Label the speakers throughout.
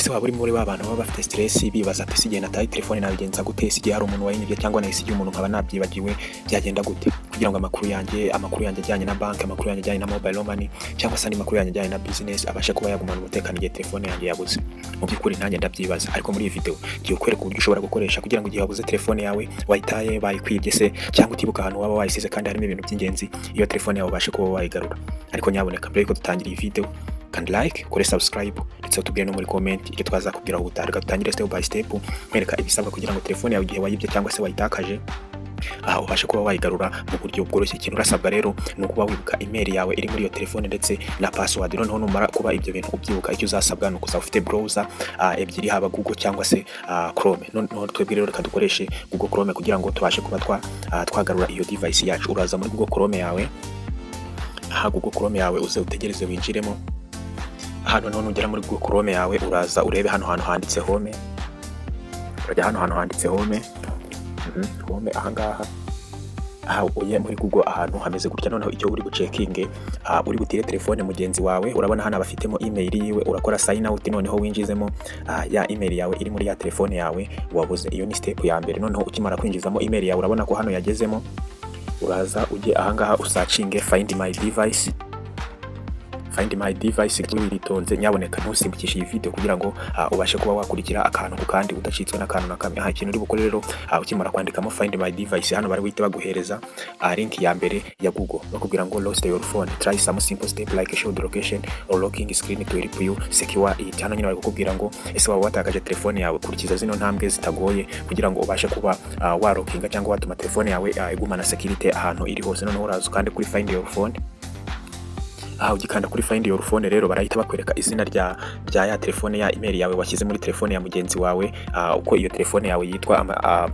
Speaker 1: ese waba uri muri ba bantu baba bafite stress bibaza ati sigiye nataye telefone nabigenza gute, sigiye hari umuntu wayinibye cyangwa nayisigiye umuntu nkaba nabyibagiwe byagenda gute, kugira ngo amakuru yanjye ajyanye na bank, amakuru yanjye ajyanye na mobile money cyangwa se amakuru yanjye ajyanye na business abashe kuba yagumana umutekano igihe telefone yanjye yabuze. Mu by'ukuri nanjye ndabyibaza, ariko muri iyi video ngiye kwereka uburyo ushobora gukoresha kugira ngo igihe wabuze telefone yawe, wayitaye, bayikwibye se cyangwa utibuka ahantu waba wayisize kandi harimo ibintu by'ingenzi, iyo telefone yawe ubashe kuba wayigarura. Ariko nyaboneka mbere yuko dutangira iyi video, kandi like, kore subscribe ndetse utubwire no muri comment icyo twazakubwira aho utari gatangire step by step, mwereka ibisabwa kugira ngo telefone yawe igihe wayibye cyangwa se wayitakaje ubashe kuba wayigarura mu buryo bworoshye. Ikintu urasabwa rero ni ukuba wibuka email yawe iri muri iyo telefone ndetse na password. Noneho numara kuba ibyo bintu ubyibuka, icyo uzasabwa ni ukuza ufite browser ebyiri, haba Google cyangwa se Chrome. Noneho twebwe rero reka dukoreshe Google Chrome kugira ngo tubashe kuba twagarura iyo device yacu. Uraza muri Google Chrome yawe, Google Chrome yawe uze utegereze winjiremo. Hano noneho nugera muri Google Chrome yawe uraza urebe hano hantu handitse home, urajya hano hantu handitse home, home ahangaha. Uye muri Google ahantu hameze gutya. Noneho icyo uri gucekinge, uri gutire telefone mugenzi wawe, urabona hano abafitemo email yiwe, urakora sign out, noneho winjizemo ya email yawe iri muri ya telefone yawe wabuze. Iyo ni step ya mbere. Noneho ukimara kwinjizamo email yawe, urabona ko hano yagezemo, uraza ujye ahangaha usacinge find my device. Find my device witonze, nyaboneka ntusimbukishe iyi video kugira ngo ubashe kuba wakurikira akantu ku kandi udacitswe n'akantu na kamwe. Ikintu uri bukore rero, ukimara kwandikamo find my device, hano bari wite baguhereza link ya mbere ya Google bakubwira ngo lost your phone, try some simple step like show the location or locking screen to help you secure it. Hano nyine bari kukubwira ngo ese waba watakaje telefone yawe, kurikiza zino ntambwe zitagoye kugira ngo ubashe kuba warockinga cyangwa watuma telefone yawe igumana security ahantu iri hose. Noneho uraza kandi kuri find your phone. Ugikanda kuri find your phone rero barahita bakwereka izina rya ya telefone, ya email yawe washyize muri telefone ya mugenzi wawe, uko iyo telefone yawe yitwa.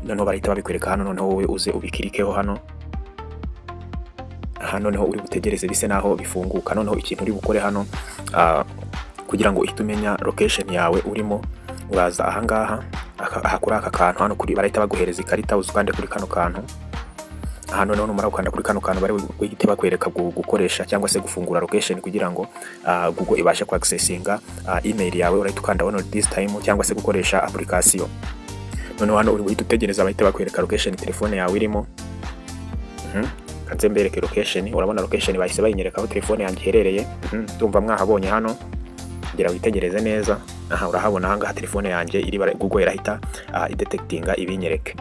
Speaker 1: Noneho barahita babikwereka hano. Noneho wowe uze ubikirikeho hano. Noneho uri butegereze bise naho bifunguka. Noneho ikintu uri bukore hano, kugira ngo uhite umenya location yawe urimo, uraza ahangaha kuri aka kantu hano, kuri barahita baguhereza ikarita, uzukande kuri kano kantu. Hano noneho numara gukanda kuri kano kantu bari wihite bakwereka gukoresha cyangwa se gufungura location kugira ngo Google ibashe ku accessinga email yawe. Urahita ukanda on this time cyangwa se gukoresha application. Noneho hano uri wihite utegereza bahite bakwereka location telefone yawe irimo. Kanze mbereke location. Urabona location bahise bayinyereka aho telefone yanjye iherereye. Tumva mwahabonye hano, ngira witegereze neza. Urahabona ahangaha telefone yanjye iri, Google irahita idetectinga ibinyereke.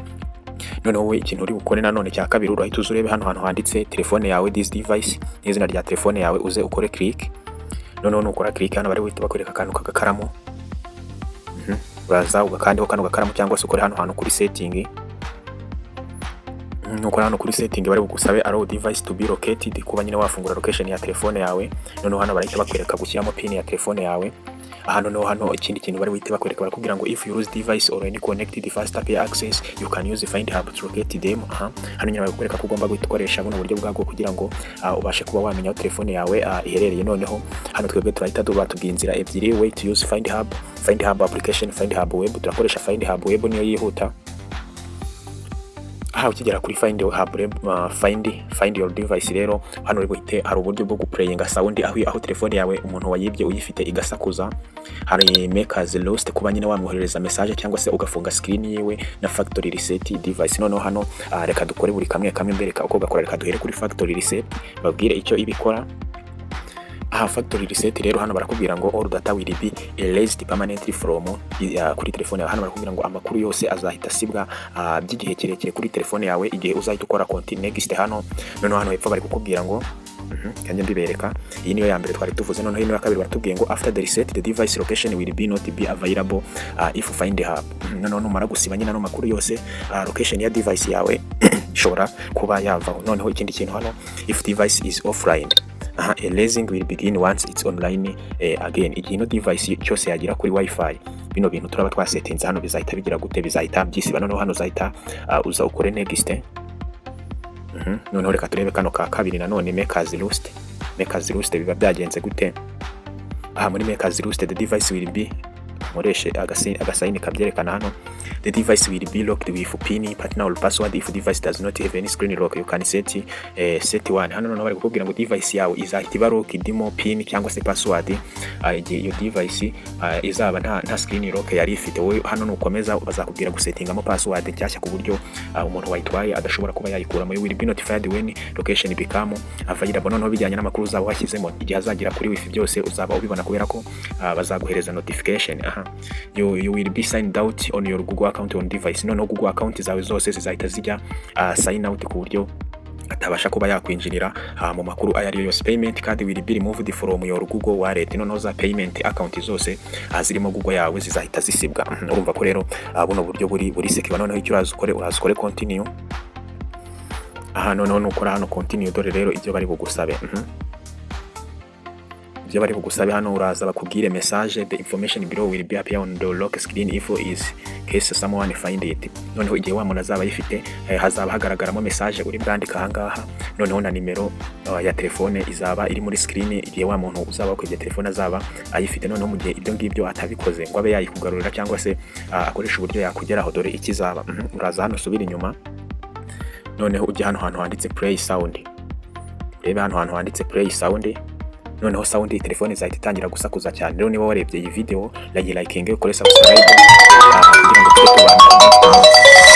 Speaker 1: Noneho wowe ikintu uri bukore nanone cya kabiri, urahita uzurebe hano hantu handitse telefone yawe this device, n'izina rya telefone yawe, uze ukore click. Noneho nukora click hano bari wihita bakwereka akantu k'agakaramu. Uraza ugakandeho kano gakaramu cyangwa se ukore hano hantu kuri setting. Nukora hano kuri setting bari bugusabe allow device to be located, kuba nyine wafungura location ya telefone yawe. Noneho hano barahita bakwereka gushyiramo pin ya telefone yawe. Hano ikindi kintu bari wite bakwereka, barakubwira ngo if you use device or any connected fast API access you can use find hub to locate them. Hano nyine bakwereka ko ugomba gukoresha buno buryo bwagwo kugira ngo ubashe kuba wamenya aho telefone yawe iherereye. Noneho hano twebwe turahita batubwiye inzira ebyiri, way to use find hub application, find hub web. Turakoresha find hub web, niyo yihuta. Ukigera kuri find your device rero, hano uri buhite hari uburyo bwo guplayinga sound aho telefone yawe umuntu wayibye uyifite igasakuza. Hari make as lost, kuba nyine wamwoherereza message cyangwa se ugafunga screen yiwe, na factory reset device. Noneho hano reka dukore buri kamwe mbereka uko gakora. Reka duhere kuri factory reset babwire icyo ibikora. Factory reset rero hano barakubwira ngo all data will be erased permanently from kuri telefone yawe. Hano barakubwira ngo amakuru yose azahita sibwa by'igihe kirekire kuri telefone yawe igihe uzahita ukora continue next. Hano noneho hano hepfo bari kukubwira ngo kandi mbibereka, iyi niyo ya mbere twari tuvuze. Noneho ino ya kabiri baratubwiye ngo after the reset the device location will be not be available if find hub. Noneho numara gusiba nyine no makuru yose, location ya device yawe ishobora kuba yavaho. Noneho ikindi kintu hano, if device is offline, erasing will begin once it's online again. Igihe no device cyose yagira kuri wifi, bino bintu turaba twasetinze hano bizahita bigira gute, bizahita byisiba. Noneho hano uzahita uza ukore next. Noneho reka turebe kano ka kabiri nanone, make as lost biba byagenze gute. Muri make as lost the device will be nkoreshe agasayini kabyerekana hano. The device will be locked with PIN, partner or password. If device does not have any screen lock, you can set one. Hano noneho bari kukubwira ngo device yawe izahita iba lock idimo PIN cyangwa se password. Iyo device izaba nta screen lock yari ifite. Wowe hano nukomeza bazakubwira gusettingamo password nshyashya ku buryo umuntu wayitwaye adashobora kuba yayikuramo. You will be notified when location become available. Noneho bijyanye n'amakuru uzaba washyizemo igihe azagira kuri wifi byose uzaba ubibona kubera ko bazaguhereza notification. You will be signed out on your Google account on device. Noneho Google account zawe zose zizahita zijya sign out ku buryo atabasha kuba yakwinjirira mu makuru ayari yose. Payment card will be removed from your Google wallet. Noneho za payment account zose zirimo Google yawe zizahita zisibwa. Urumva ko rero buno buryo buri secure. Noneho icyo urazukore continue. Noneho nukora hano continue, dore rero ibyo bari bugusabe. Ibyo bari bugusabe hano uraza bakubwire message, the information below will be appear on the lock screen if is case someone find it. Noneho igihe wa muntu azaba yifite hazaba hagaragaramo message uri bwandika ahangaha. Noneho na nimero ya telefone izaba iri muri screen igihe wa muntu uzaba kwegera telefone azaba ayifite. Noneho mu gihe ibyo ngibyo atabikoze ngo abe yayikugarurira cyangwa se akoresha uburyo yakugeraho, dore ikizaba. Uraza hano subira inyuma. Noneho ujye hano hantu handitse play sound. Reba hano hantu handitse play sound. Noneho sound iyi telefone izahita itangira gusakuza cyane. Rero niba warebye iyi video like ukore subscribe kugira ngo tujye tubana.